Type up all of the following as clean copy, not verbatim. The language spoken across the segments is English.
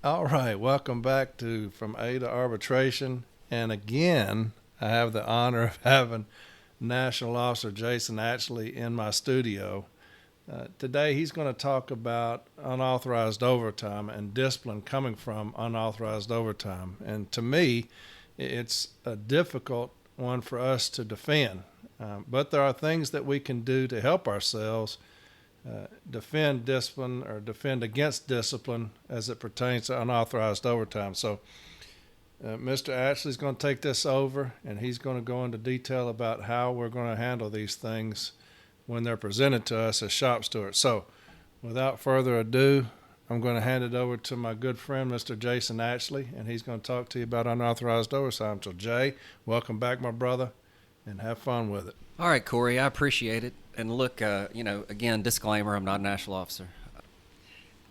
All right, welcome back to From A to Arbitration. And again, I have the honor of having National Officer Jason Atchley in my studio. Today, he's going to talk about unauthorized overtime and discipline coming from unauthorized overtime. And to me, it's a difficult one for us to defend. But there are things that we can do to help ourselves defend discipline or defend against discipline as it pertains to unauthorized overtime. So, Mr. Ashley is going to take this over, and he's going to go into detail about how we're going to handle these things when they're presented to us as shop stewards. So, without further ado, I'm going to hand it over to my good friend, Mr. Jason Atchley, and he's going to talk to you about unauthorized overtime. So, Jay, welcome back, my brother, and have fun with it. All right, Corey, I appreciate it. And look, again, disclaimer, I'm not a national officer.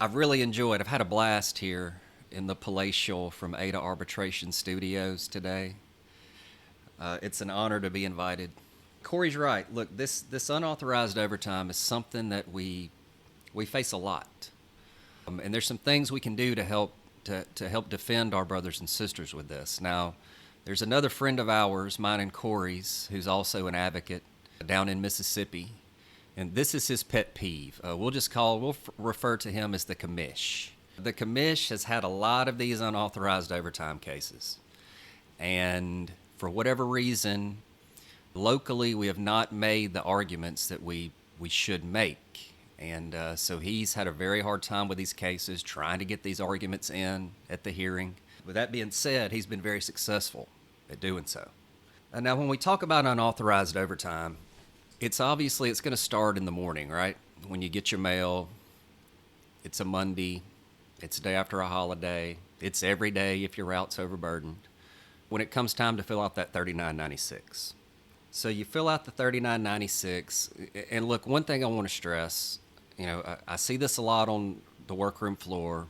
I've really enjoyed, I've had a blast here in the palatial From A to Arbitration studios today. It's an honor to be invited. Corey's right. Look, this unauthorized overtime is something that we face a lot. And there's some things we can do to help defend our brothers and sisters with this. Now, there's another friend of ours, mine and Corey's, who's also an advocate down in Mississippi, and this is his pet peeve. We'll refer to him as the commish. The commish has had a lot of these unauthorized overtime cases, and for whatever reason, locally we have not made the arguments that we should make. And so he's had a very hard time with these cases, trying to get these arguments in at the hearing. With that being said, he's been very successful at doing so. And now when we talk about unauthorized overtime, it's going to start in the morning, right? When you get your mail, it's a Monday, it's a day after a holiday, it's every day if your route's overburdened. When it comes time to fill out that 3996. So you fill out the 3996, and look, one thing I want to stress, I see this a lot on the workroom floor.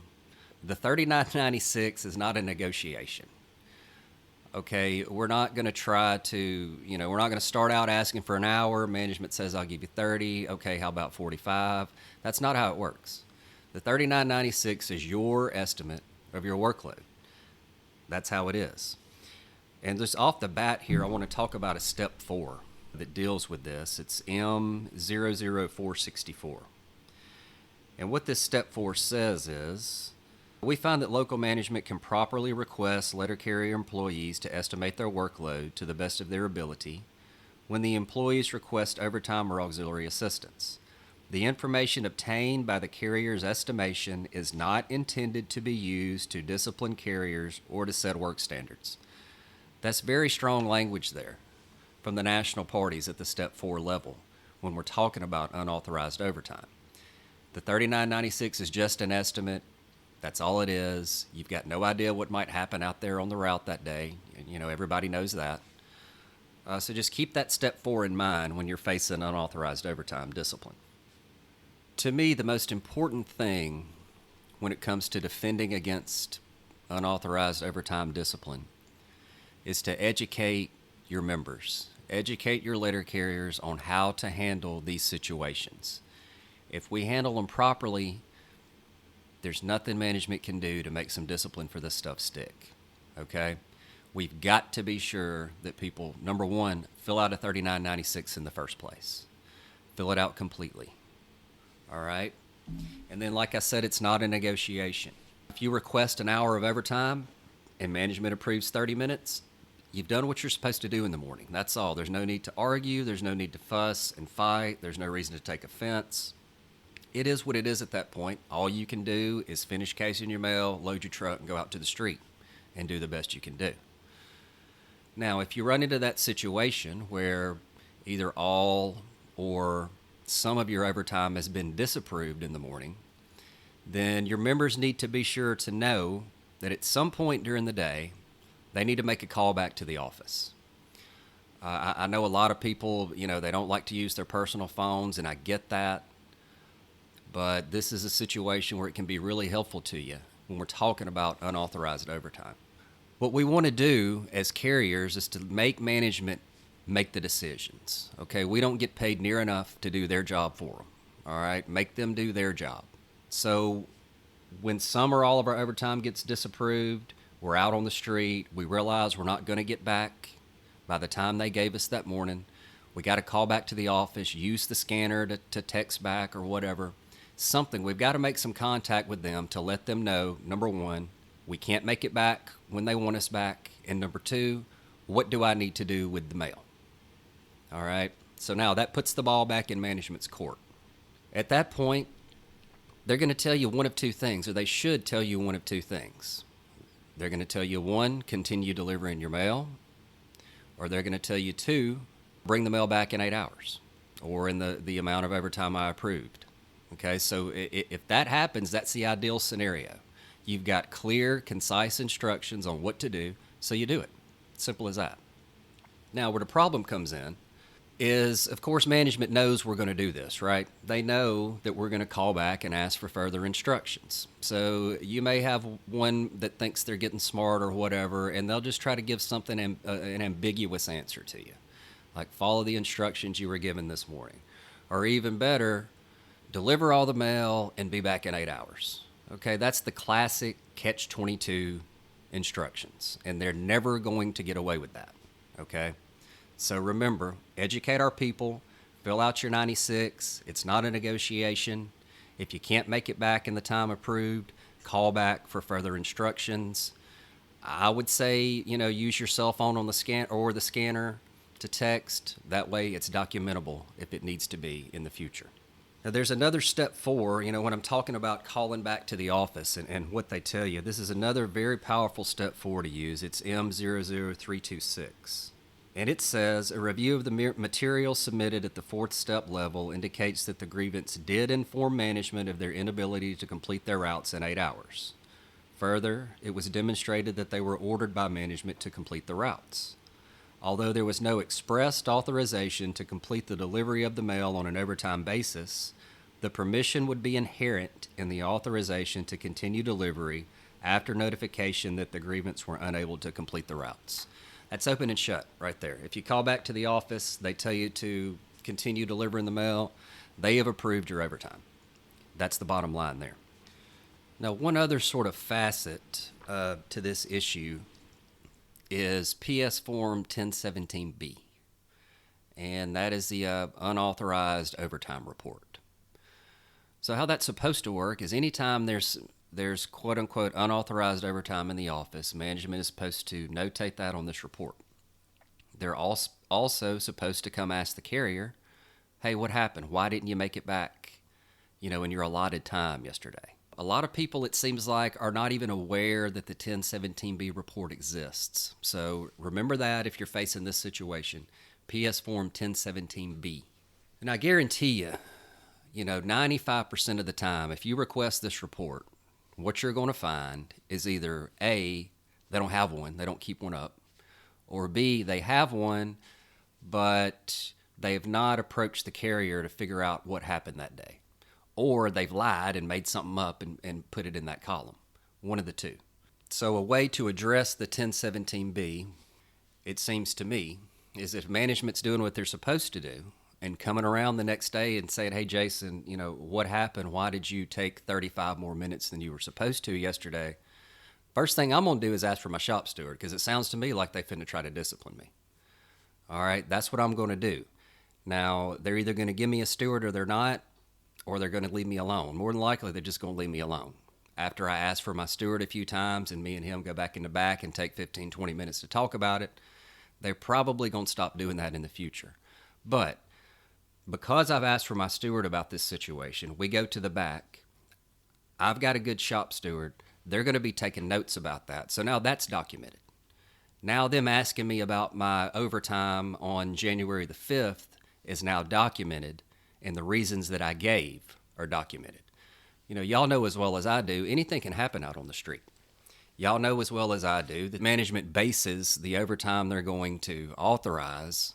The 3996 is not a negotiation. Okay, we're not going to we're not going to start out asking for an hour. Management says, I'll give you 30. Okay, how about 45? That's not how it works. The 3996 is your estimate of your workload. That's how it is. And just off the bat here, I want to talk about a step 4 that deals with this. It's M00464. And what this step 4 says is, we find that local management can properly request letter carrier employees to estimate their workload to the best of their ability when the employees request overtime or auxiliary assistance. The information obtained by the carrier's estimation is not intended to be used to discipline carriers or to set work standards. That's very strong language there from the national parties at the step 4 level when we're talking about unauthorized overtime. The 3996 is just an estimate. That's all it is. You've got no idea what might happen out there on the route that day. Everybody knows that. So just keep that step 4 in mind when you're facing unauthorized overtime discipline. To me, the most important thing when it comes to defending against unauthorized overtime discipline is to educate your members, educate your letter carriers on how to handle these situations. If we handle them properly, there's nothing management can do to make some discipline for this stuff stick, okay? We've got to be sure that people, number one, fill out a 3996 in the first place. Fill it out completely, all right? And then, like I said, it's not a negotiation. If you request an hour of overtime and management approves 30 minutes, you've done what you're supposed to do in the morning. That's all. There's no need to argue. There's no need to fuss and fight. There's no reason to take offense. It is what it is at that point. All you can do is finish casing your mail, load your truck, and go out to the street and do the best you can do. Now, if you run into that situation where either all or some of your overtime has been disapproved in the morning, then your members need to be sure to know that at some point during the day, they need to make a call back to the office. I know a lot of people, they don't like to use their personal phones, and I get that. But this is a situation where it can be really helpful to you when we're talking about unauthorized overtime. What we want to do as carriers is to make management make the decisions. Okay, we don't get paid near enough to do their job for them. All right, make them do their job. So When some or all of our overtime gets disapproved, we're out on the street. We realize we're not going to get back by the time they gave us that morning. We got to call back to the office, use the scanner to text back or whatever. Something. We've got to make some contact with them to let them know, number one, we can't make it back when they want us back. And number two, what do I need to do with the mail? All right. So now that puts the ball back in management's court. At that point, they're going to tell you one of two things, or they should tell you one of two things. They're going to tell you, one, continue delivering your mail, or they're going to tell you, two, bring the mail back in 8 hours, or in the amount of overtime I approved. Okay, so if that happens, that's the ideal scenario. You've got clear, concise instructions on what to do, so you do it. Simple as that. Now, where the problem comes in is, of course, management knows we're going to do this, right? They know that we're going to call back and ask for further instructions. So you may have one that thinks they're getting smart or whatever, and they'll just try to give something, an ambiguous answer to you. Like, follow the instructions you were given this morning. Or even better, deliver all the mail and be back in 8 hours. Okay, that's the classic catch-22 instructions, and they're never going to get away with that, okay? So remember, educate our people, fill out your 96. It's not a negotiation. If you can't make it back in the time approved, call back for further instructions. I would say, use your cell phone on the scanner to text. That way it's documentable if it needs to be in the future. Now, there's another step 4, when I'm talking about calling back to the office and what they tell you. This is another very powerful step 4 to use. It's M00326. And it says, a review of the material submitted at the 4th step level indicates that the grievance did inform management of their inability to complete their routes in 8 hours. Further, it was demonstrated that they were ordered by management to complete the routes. Although there was no expressed authorization to complete the delivery of the mail on an overtime basis, the permission would be inherent in the authorization to continue delivery after notification that the grievance were unable to complete the routes. That's open and shut right there. If you call back to the office, they tell you to continue delivering the mail, they have approved your overtime. That's the bottom line there. Now, one other sort of facet to this issue is PS Form 1017B, and that is the Unauthorized Overtime Report. So how that's supposed to work is anytime there's quote-unquote unauthorized overtime in the office, management is supposed to notate that on this report. They're also supposed to come ask the carrier, hey, what happened? Why didn't you make it back, in your allotted time yesterday? A lot of people, it seems like, are not even aware that the 1017B report exists. So remember that if you're facing this situation, PS Form 1017B. And I guarantee you, 95% of the time, if you request this report, what you're going to find is either A, they don't have one, they don't keep one up, or B, they have one, but they have not approached the carrier to figure out what happened that day. Or they've lied and made something up and put it in that column. One of the two. So a way to address the 1017B, it seems to me, is if management's doing what they're supposed to do and coming around the next day and saying, hey, Jason, what happened? Why did you take 35 more minutes than you were supposed to yesterday? First thing I'm going to do is ask for my shop steward, because it sounds to me like they finna try to discipline me. All right, that's what I'm going to do. Now, they're either going to give me a steward or they're not, or they're going to leave me alone. More than likely, they're just going to leave me alone. After I ask for my steward a few times and me and him go back in the back and take 15, 20 minutes to talk about it, they're probably going to stop doing that in the future. But because I've asked for my steward about this situation, we go to the back. I've got a good shop steward. They're going to be taking notes about that. So now that's documented. Now them asking me about my overtime on January the 5th is now documented, and the reasons that I gave are documented. Y'all know as well as I do, anything can happen out on the street. Y'all know as well as I do that management bases the overtime they're going to authorize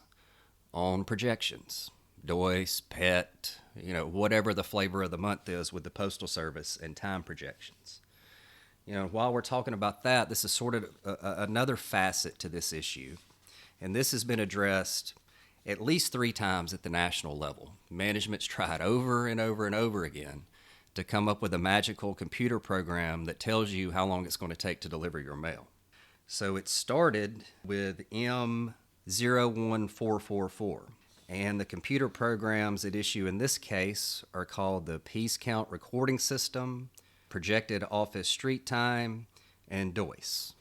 on projections. DOIS, PET, whatever the flavor of the month is with the Postal Service and time projections. While we're talking about that, this is sort of another facet to this issue. And this has been addressed at least 3 times at the national level. Management's tried over and over and over again to come up with a magical computer program that tells you how long it's going to take to deliver your mail. So it started with M01444, and the computer programs at issue in this case are called the Piece Count Recording System, Projected Office Street Time, and DOIS.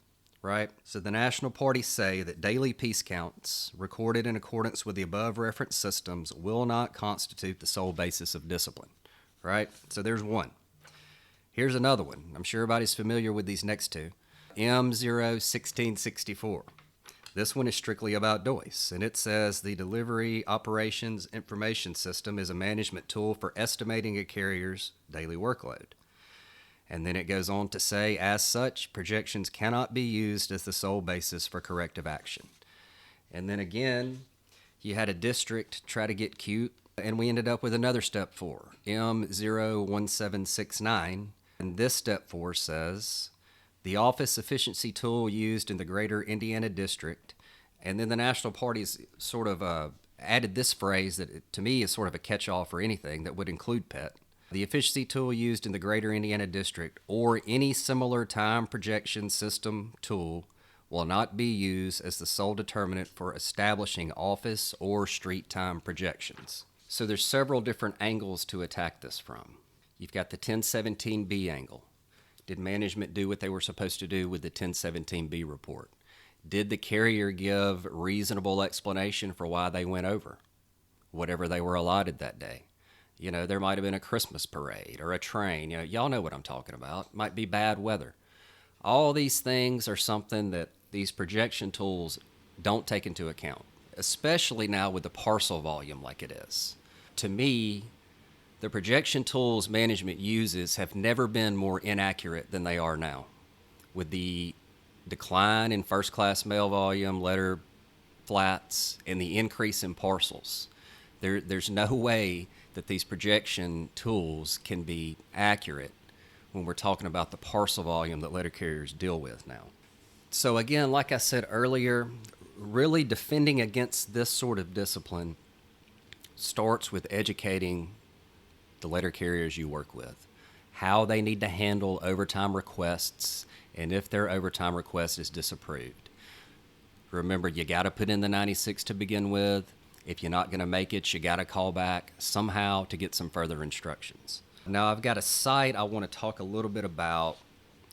Right? So the national parties say that daily piece counts recorded in accordance with the above referenced systems will not constitute the sole basis of discipline. Right? So there's one. Here's another one. I'm sure everybody's familiar with these next two. M01664. This one is strictly about DOIS, and it says the Delivery Operations Information System is a management tool for estimating a carrier's daily workload. And then it goes on to say, as such, projections cannot be used as the sole basis for corrective action. And then again, you had a district try to get cute, and we ended up with another step 4, M01769. And this step 4 says, the office efficiency tool used in the greater Indiana district. And then the national parties sort of added this phrase that to me is sort of a catch-all for anything that would include PET. The efficiency tool used in the greater Indiana district or any similar time projection system tool will not be used as the sole determinant for establishing office or street time projections. So there's several different angles to attack this from. You've got the 1017B angle. Did management do what they were supposed to do with the 1017B report? Did the carrier give reasonable explanation for why they went over whatever they were allotted that day? You know, there might have been a Christmas parade or a train. You know, y'all know what I'm talking about. Might be bad weather. All these things are something that these projection tools don't take into account, especially now with the parcel volume like it is. To me, the projection tools management uses have never been more inaccurate than they are now. With the decline in first-class mail volume, letter flats, and the increase in parcels, there's no way that these projection tools can be accurate when we're talking about the parcel volume that letter carriers deal with now. So again, like I said earlier, really defending against this sort of discipline starts with educating the letter carriers you work with, how they need to handle overtime requests, and if their overtime request is disapproved. Remember, you got to put in the 96 to begin with. If you're not going to make it, you got to call back somehow to get some further instructions. Now, I've got a site I want to talk a little bit about.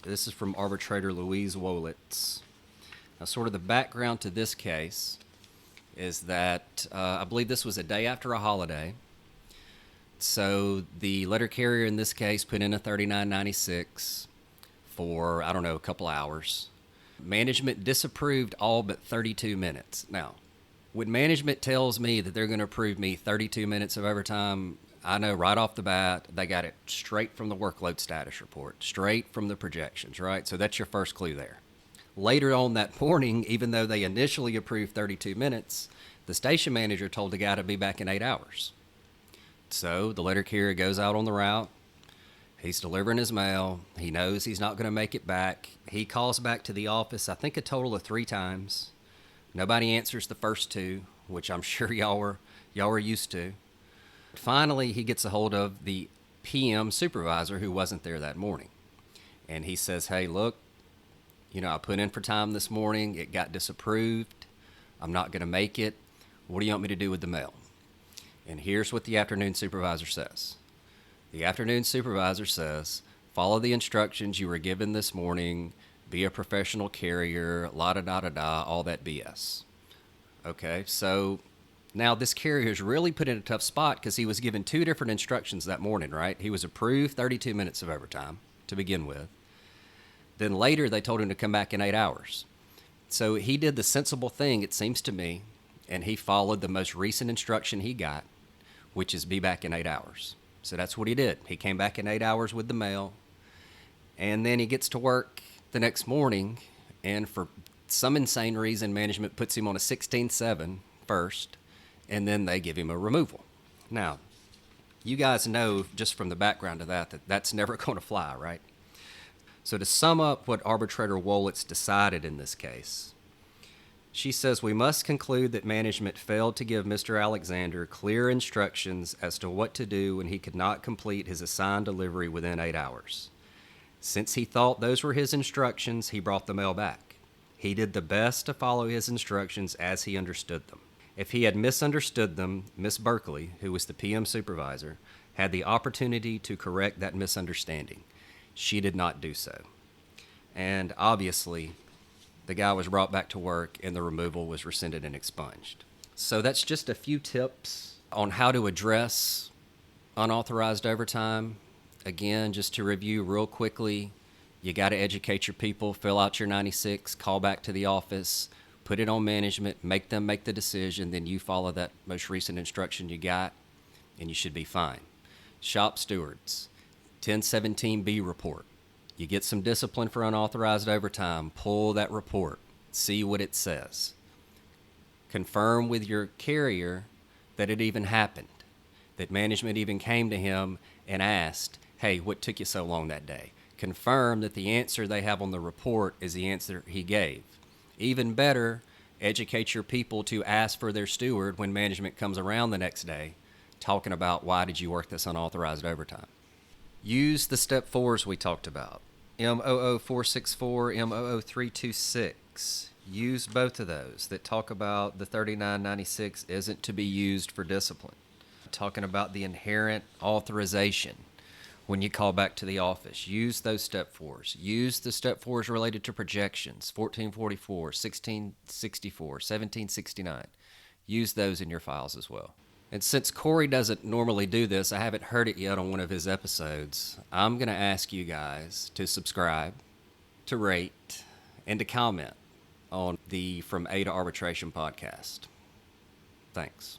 This is from arbitrator Louise Wolitz. Now, sort of the background to this case is that I believe this was a day after a holiday. So the letter carrier in this case put in a 3996 for, I don't know, a couple hours. Management disapproved all but 32 minutes. Now, when management tells me that they're going to approve me 32 minutes of overtime, I know right off the bat they got it straight from the workload status report, straight from the projections, right? So that's your first clue there. Later on that morning, even though they initially approved 32 minutes, the station manager told the guy to be back in 8 hours. So the letter carrier goes out on the route. He's delivering his mail. He knows he's not going to make it back. He calls back to the office, I think a total of 3 times. Nobody answers the first 2, which I'm sure y'all were used to. Finally, he gets a hold of the PM supervisor who wasn't there that morning. And he says, hey, look, I put in for time this morning. It got disapproved. I'm not going to make it. What do you want me to do with the mail? And here's what the afternoon supervisor says. The afternoon supervisor says, follow the instructions you were given this morning, be a professional carrier, la-da-da-da-da, all that BS. Okay, so now this carrier is really put in a tough spot because he was given 2 different instructions that morning, right? He was approved 32 minutes of overtime to begin with. Then later they told him to come back in 8 hours. So he did the sensible thing, it seems to me, and he followed the most recent instruction he got, which is be back in 8 hours. So that's what he did. He came back in 8 hours with the mail, and then he gets to work the next morning, and for some insane reason, management puts him on a 16-7 first, and then they give him a removal. Now, you guys know just from the background of that that's never going to fly, right? So to sum up what arbitrator Wolitz decided in this case, She says, we must conclude that management failed to give Mr. Alexander clear instructions as to what to do when he could not complete his assigned delivery within 8 hours. Since he thought those were his instructions, he brought the mail back. He did the best to follow his instructions as he understood them. If he had misunderstood them, Miss Berkeley, who was the PM supervisor, had the opportunity to correct that misunderstanding. She did not do so. And obviously, the guy was brought back to work and the removal was rescinded and expunged. So that's just a few tips on how to address unauthorized overtime. Again, just to review real quickly, you got to educate your people, fill out your 96, call back to the office, put it on management, make them make the decision, then you follow that most recent instruction you got, and you should be fine. Shop stewards, 1017B report. You get some discipline for unauthorized overtime, pull that report, see what it says. Confirm with your carrier that it even happened, that management even came to him and asked, hey, what took you so long that day? Confirm that the answer they have on the report is the answer he gave. Even better, educate your people to ask for their steward when management comes around the next day, talking about why did you work this unauthorized overtime. Use the step 4s we talked about. M00464, M00326. Use both of those that talk about the 3996 isn't to be used for discipline. Talking about the inherent authorization when you call back to the office. Use those step 4s. Use the step 4s related to projections, 1444, 1664, 1769. Use those in your files as well. And since Corey doesn't normally do this, I haven't heard it yet on one of his episodes, I'm going to ask you guys to subscribe, to rate, and to comment on the From A to Arbitration podcast. Thanks.